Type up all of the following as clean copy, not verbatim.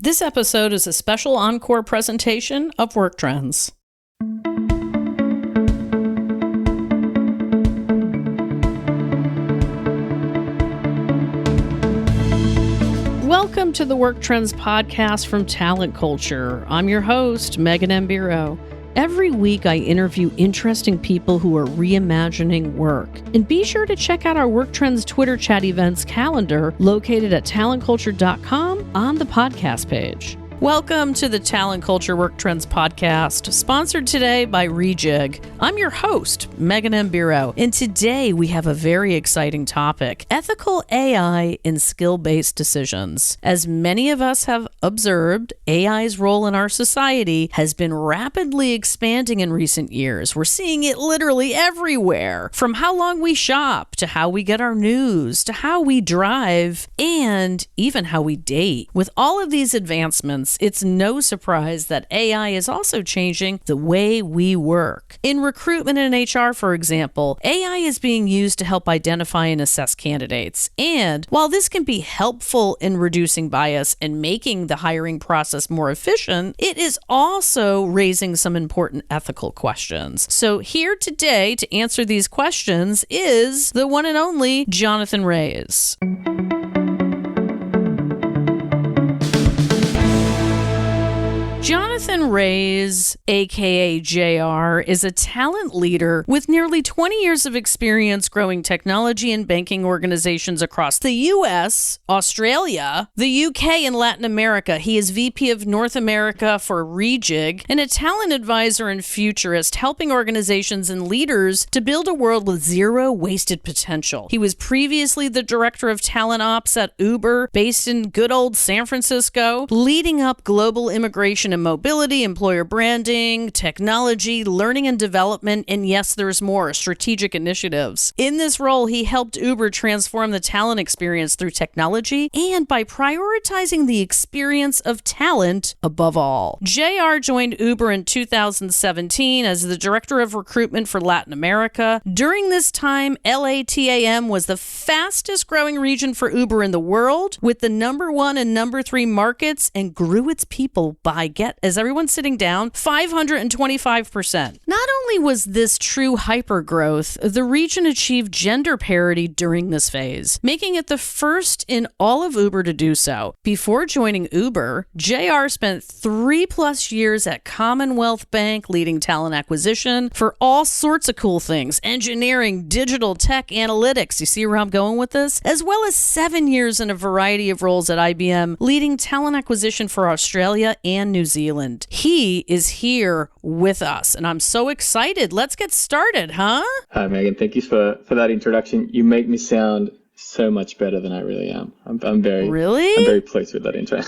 This episode is a special encore presentation of Work Trends. Welcome to the Work Trends podcast from Talent Culture. I'm your host, Megan M. Biro. Every week, I interview interesting people who are reimagining work. And be sure to check out our Work Trends Twitter chat events calendar located at talentculture.com on the podcast page. Welcome to the Talent Culture Work Trends podcast, sponsored today by Rejig. I'm your host, Megan M. Biro, and today we have a very exciting topic, ethical AI in skill-based decisions. As many of us have observed, AI's role in our society has been rapidly expanding in recent years. We're seeing it literally everywhere, from how long we shop, to how we get our news, to how we drive, and even how we date. With all of these advancements, it's no surprise that AI is also changing the way we work. In recruitment and HR, for example, AI is being used to help identify and assess candidates. And while this can be helpful in reducing bias and making the hiring process more efficient, it is also raising some important ethical questions. So here today to answer these questions is the one and only Jonathan Reyes. Jonathan Reyes, aka JR, is a talent leader with nearly 20 years of experience growing technology and banking organizations across the US, Australia, the UK, and Latin America. He is VP of North America for Rejig and a talent advisor and futurist, helping organizations and leaders to build a world with zero wasted potential. He was previously the director of talent ops at Uber, based in good old San Francisco, leading up global immigration and mobility, employer branding, technology, learning and development, and yes, there's more, strategic initiatives. In this role, he helped Uber transform the talent experience through technology and by prioritizing the experience of talent above all. JR joined Uber in 2017 as the director of recruitment for Latin America. During this time, LATAM was the fastest growing region for Uber in the world, with the number 1 and number 3 markets, and grew its people by, as everyone's sitting down, 525%. Not only was this true hypergrowth, the region achieved gender parity during this phase, making it the first in all of Uber to do so. Before joining Uber, JR spent 3+ years at Commonwealth Bank leading talent acquisition for all sorts of cool things, engineering, digital tech, analytics. You see where I'm going with this? As well as 7 years in a variety of roles at IBM, leading talent acquisition for Australia and New Zealand. He is here with us, and I'm so excited. Let's get started, huh? Hi, Megan. Thank you for that introduction. You make me sound so much better than I really am. I'm very pleased with that intro.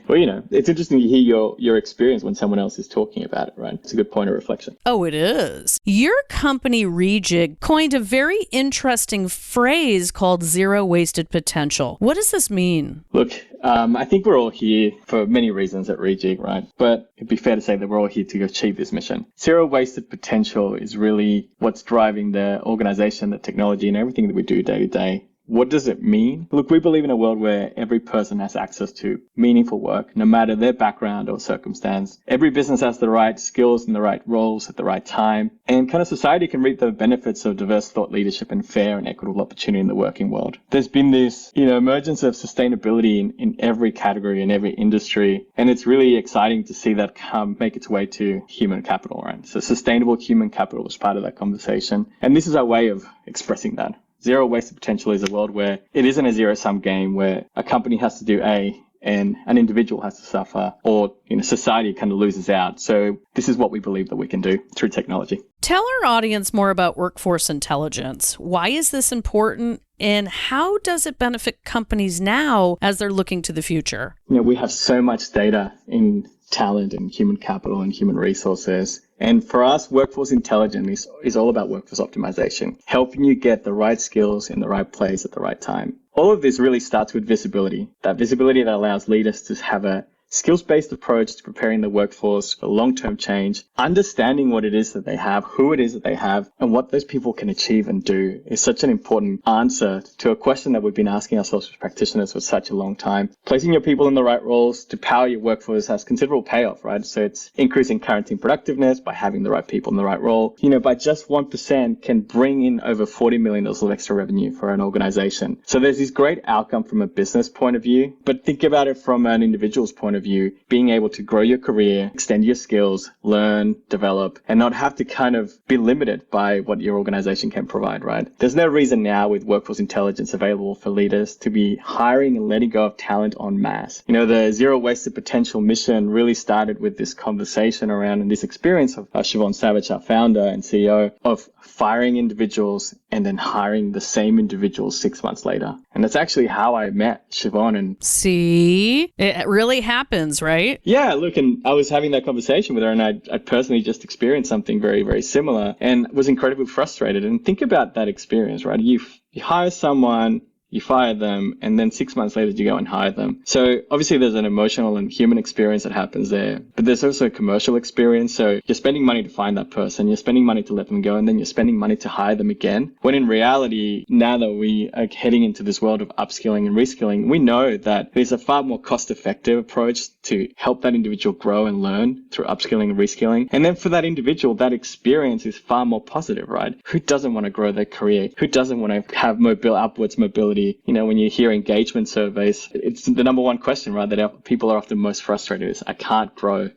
Well, it's interesting to hear your experience when someone else is talking about it, right? It's a good point of reflection. Oh, it is. Your company, Rejig, coined a very interesting phrase called zero wasted potential. What does this mean? Look, I think we're all here for many reasons at Rejig, right? But it'd be fair to say that we're all here to achieve this mission. Zero wasted potential is really what's driving the organization, the technology, and everything that we do day to day. What does it mean? Look, we believe in a world where every person has access to meaningful work, no matter their background or circumstance. Every business has the right skills and the right roles at the right time. And kind of society can reap the benefits of diverse thought leadership and fair and equitable opportunity in the working world. There's been this, emergence of sustainability in every category, in every industry. And it's really exciting to see that make its way to human capital, right? So sustainable human capital is part of that conversation. And this is our way of expressing that. Zero wasted potential is a world where it isn't a zero-sum game where a company has to do A and an individual has to suffer, or society kind of loses out. So this is what we believe that we can do through technology. Tell our audience more about workforce intelligence. Why is this important, and how does it benefit companies now as they're looking to the future? We have so much data in talent and human capital and human resources. And for us, workforce intelligence is all about workforce optimization, helping you get the right skills in the right place at the right time. All of this really starts with visibility, that visibility that allows leaders to have a skills-based approach to preparing the workforce for long-term change, understanding what it is that they have, who it is that they have, and what those people can achieve and do is such an important answer to a question that we've been asking ourselves as practitioners for such a long time. Placing your people in the right roles to power your workforce has considerable payoff, right? So it's increasing current team productiveness by having the right people in the right role. By just 1% can bring in over $40 million of extra revenue for an organization. So there's this great outcome from a business point of view, but think about it from an individual's point of view, being able to grow your career, extend your skills, learn, develop, and not have to kind of be limited by what your organization can provide, right? There's no reason now with workforce intelligence available for leaders to be hiring and letting go of talent en masse. The Zero Wasted Potential mission really started with this conversation around and this experience of Siobhan Savage, our founder and CEO, of firing individuals and then hiring the same individuals 6 months later. And that's actually how I met Siobhan. And see, it really happens, right? Yeah, look, and I was having that conversation with her, and I personally just experienced something very, very similar and was incredibly frustrated. And think about that experience, right? You hire someone, you fire them, and then 6 months later you go and hire them. So obviously there's an emotional and human experience that happens there, but there's also a commercial experience. So you're spending money to find that person, you're spending money to let them go, and then you're spending money to hire them again. When in reality, now that we are heading into this world of upskilling and reskilling, we know that there's a far more cost-effective approach to help that individual grow and learn through upskilling and reskilling. And then for that individual, that experience is far more positive, right? Who doesn't want to grow their career? Who doesn't want to have upwards mobility? When you hear engagement surveys, it's the number one question, right, that people are often most frustrated is, I can't grow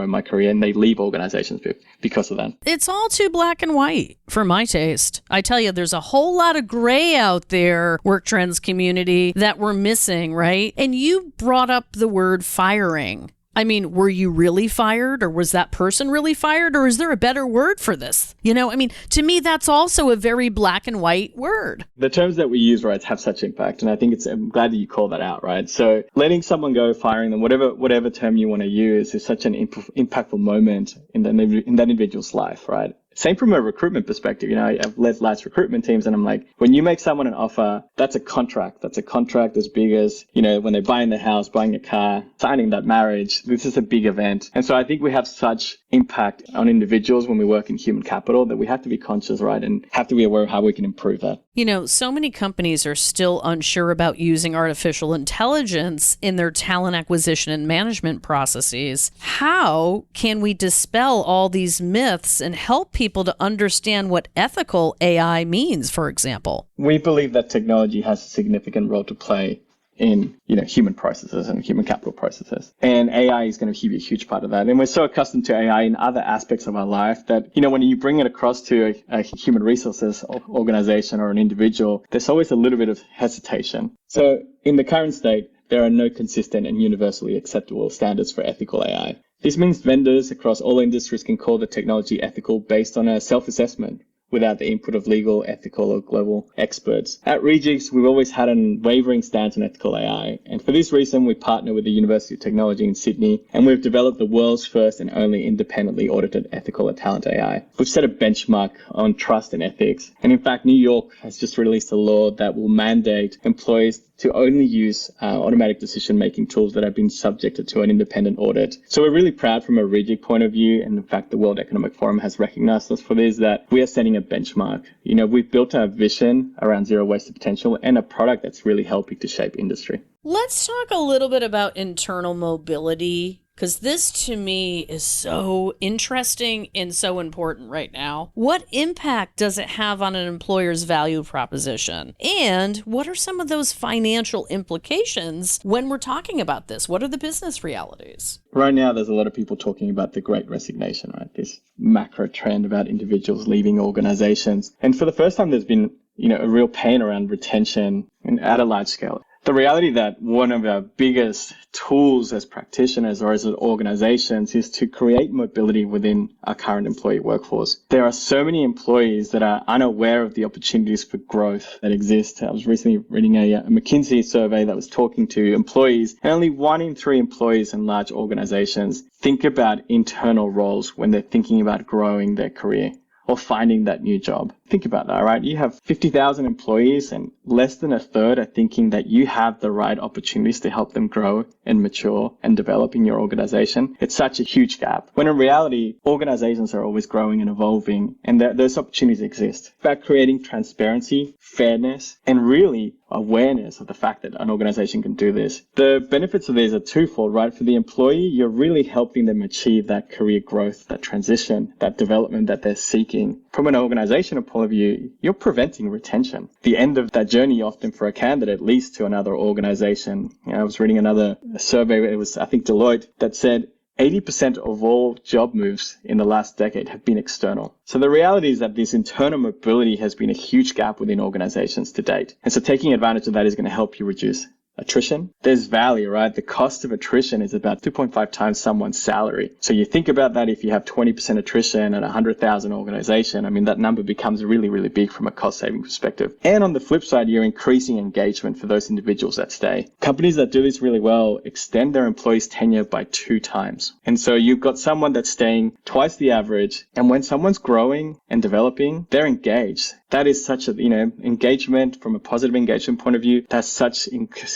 my career, and they leave organizations because of that. It's all too black and white for my taste. I tell you, there's a whole lot of gray out there, work trends community, that we're missing, right? And you brought up the word firing. I mean, were you really fired, or was that person really fired, or is there a better word for this? To me, that's also a very black and white word. The terms that we use, right, have such impact. And I think I'm glad that you call that out, right? So letting someone go, firing them, whatever term you want to use, is such an impactful moment in that individual's life, right? Same from a recruitment perspective. I've led large recruitment teams, and I'm like, when you make someone an offer, that's a contract. That's a contract as big as, when they're buying the house, buying a car, signing that marriage. This is a big event. And so I think we have such impact on individuals when we work in human capital that we have to be conscious, right? And have to be aware of how we can improve that. So many companies are still unsure about using artificial intelligence in their talent acquisition and management processes. How can we dispel all these myths and help people to understand what ethical AI means, for example? We believe that technology has a significant role to play in human processes and human capital processes, and AI is going to be a huge part of that. And we're so accustomed to AI in other aspects of our life that when you bring it across to a human resources organization or an individual, there's always a little bit of hesitation. So in the current state, there are no consistent and universally acceptable standards for ethical AI. This means vendors across all industries can call the technology ethical based on a self-assessment, without the input of legal, ethical, or global experts. At Regix, we've always had an unwavering stance on ethical AI, and for this reason, we partner with the University of Technology in Sydney, and we've developed the world's first and only independently audited ethical talent AI. We've set a benchmark on trust and ethics, and in fact, New York has just released a law that will mandate employees to only use automatic decision-making tools that have been subjected to an independent audit. So we're really proud from a Regic point of view, and in fact, the World Economic Forum has recognized us for this, that we are setting a benchmark. We've built our vision around zero wasted potential and a product that's really helping to shape industry. Let's talk a little bit about internal mobility, because this to me is so interesting and so important right now. What impact does it have on an employer's value proposition? And what are some of those financial implications when we're talking about this? What are the business realities? Right now, there's a lot of people talking about the Great Resignation, right? This macro trend about individuals leaving organizations. And for the first time, there's been, a real pain around retention and at a large scale. The reality that one of our biggest tools as practitioners or as organizations is to create mobility within our current employee workforce. There are so many employees that are unaware of the opportunities for growth that exist. I was recently reading a McKinsey survey that was talking to employees, and only 1 in 3 employees in large organizations think about internal roles when they're thinking about growing their career. or finding that new job. Think about that, right? You have 50,000 employees and less than a third are thinking that you have the right opportunities to help them grow and mature and develop in your organization. It's such a huge gap. When in reality, organizations are always growing and evolving, and those opportunities exist. It's about creating transparency, fairness, and really awareness of the fact that an organization can do this. The benefits of these are twofold, right? For the employee, you're really helping them achieve that career growth, that transition, that development that they're seeking. From an organizational point of view, you're preventing retention. The end of that journey often for a candidate leads to another organization. I was reading another survey, it was, I think, Deloitte, that said 80% of all job moves in the last decade have been external. So the reality is that this internal mobility has been a huge gap within organizations to date. And so taking advantage of that is going to help you reduce attrition. There's value, right? The cost of attrition is about 2.5 times someone's salary. So you think about that, if you have 20% attrition at a 100,000 organization, I mean, that number becomes really, really big from a cost saving perspective. And on the flip side, you're increasing engagement for those individuals that stay. Companies that do this really well extend their employees' tenure by 2 times. And so you've got someone that's staying twice the average. And when someone's growing and developing, they're engaged. That is such a, engagement from a positive engagement point of view, that's such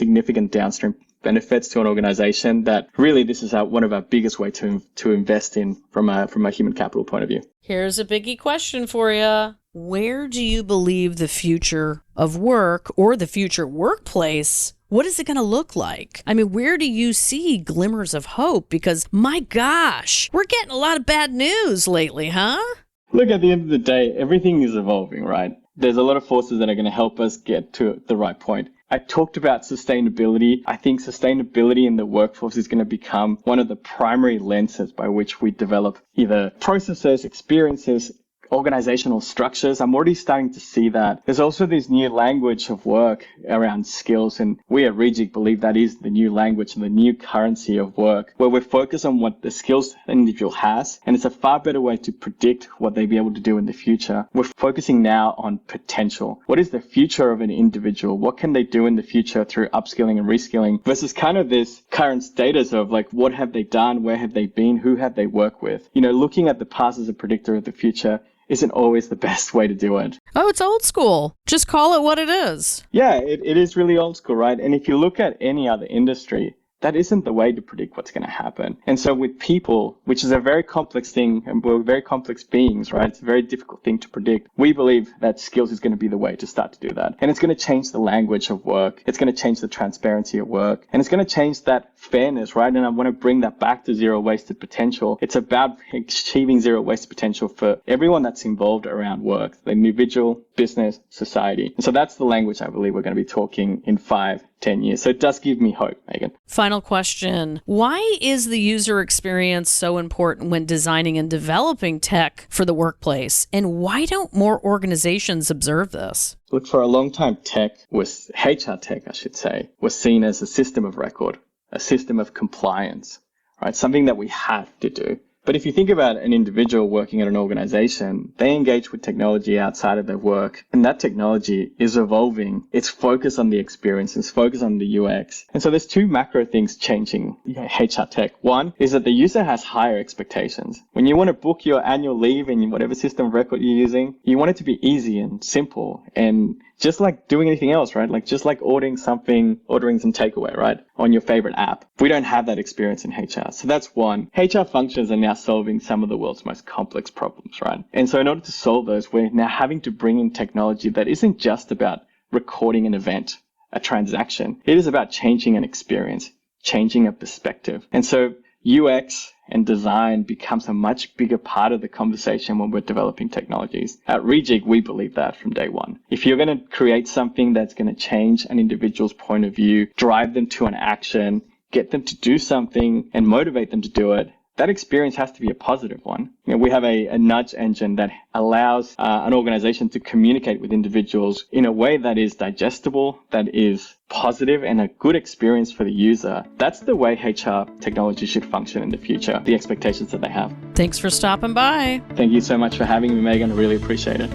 significant downstream benefits to an organization that really this is one of our biggest way to invest in from a human capital point of view. Here's a biggie question for you. Where do you believe the future of work or the future workplace, what is it going to look like? I mean, where do you see glimmers of hope? Because my gosh, we're getting a lot of bad news lately, huh? Look, at the end of the day, everything is evolving, right? There's a lot of forces that are going to help us get to the right point. I talked about sustainability. I think sustainability in the workforce is going to become one of the primary lenses by which we develop either processes, experiences, organizational structures. I'm already starting to see that. There's also this new language of work around skills, and we at Rejig believe that is the new language and the new currency of work, where we're focused on what the skills an individual has, and it's a far better way to predict what they'll be able to do in the future. We're focusing now on potential. What is the future of an individual? What can they do in the future through upskilling and reskilling versus kind of this current status of like, what have they done? Where have they been? Who have they worked with? Looking at the past as a predictor of the future isn't always the best way to do it. Oh, it's old school. Just call it what it is. Yeah, it is really old school, right? And if you look at any other industry, that isn't the way to predict what's going to happen. And so with people, which is a very complex thing, and we're very complex beings, right? It's a very difficult thing to predict. We believe that skills is going to be the way to start to do that. And it's going to change the language of work. It's going to change the transparency of work. And it's going to change that fairness, right? And I want to bring that back to zero wasted potential. It's about achieving zero wasted potential for everyone that's involved around work, the individual, business, society. And so that's the language I believe we're going to be talking in 5-10 years. So it does give me hope, Megan. Final question. Why is the user experience so important when designing and developing tech for the workplace? And why don't more organizations observe this? Look, for a long time, HR tech, I should say, was seen as a system of record, a system of compliance, right? Something that we have to do. But if you think about an individual working at an organization, they engage with technology outside of their work, and that technology is evolving. It's focused on the experience, it's focused on the UX. And so there's 2 macro things changing HR tech. One is that the user has higher expectations. When you want to book your annual leave in whatever system of record you're using, you want it to be easy and simple, and just like doing anything else, right? Like just like ordering some takeaway, right? On your favorite app. We don't have that experience in HR. So that's one. HR functions are now solving some of the world's most complex problems, right? And so in order to solve those, we're now having to bring in technology that isn't just about recording an event, a transaction. It is about changing an experience, changing a perspective. And so UX and design becomes a much bigger part of the conversation when we're developing technologies. At Rejig, we believe that from day one. If you're going to create something that's going to change an individual's point of view, drive them to an action, get them to do something and motivate them to do it, that experience has to be a positive one. We have a nudge engine that allows an organization to communicate with individuals in a way that is digestible, that is positive, and a good experience for the user. That's the way HR technology should function in the future, the expectations that they have. Thanks for stopping by. Thank you so much for having me, Megan. I really appreciate it.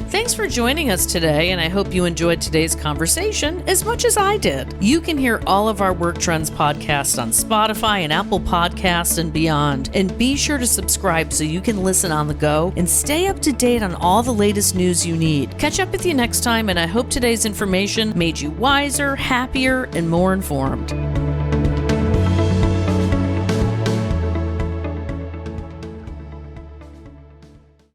Thanks for joining us today, and I hope you enjoyed today's conversation as much as I did. You can hear all of our Work Trends podcasts on Spotify and Apple Podcasts and beyond. And be sure to subscribe so you can listen on the go and stay up to date on all the latest news you need. Catch up with you next time, and I hope today's information made you wiser, happier, and more informed.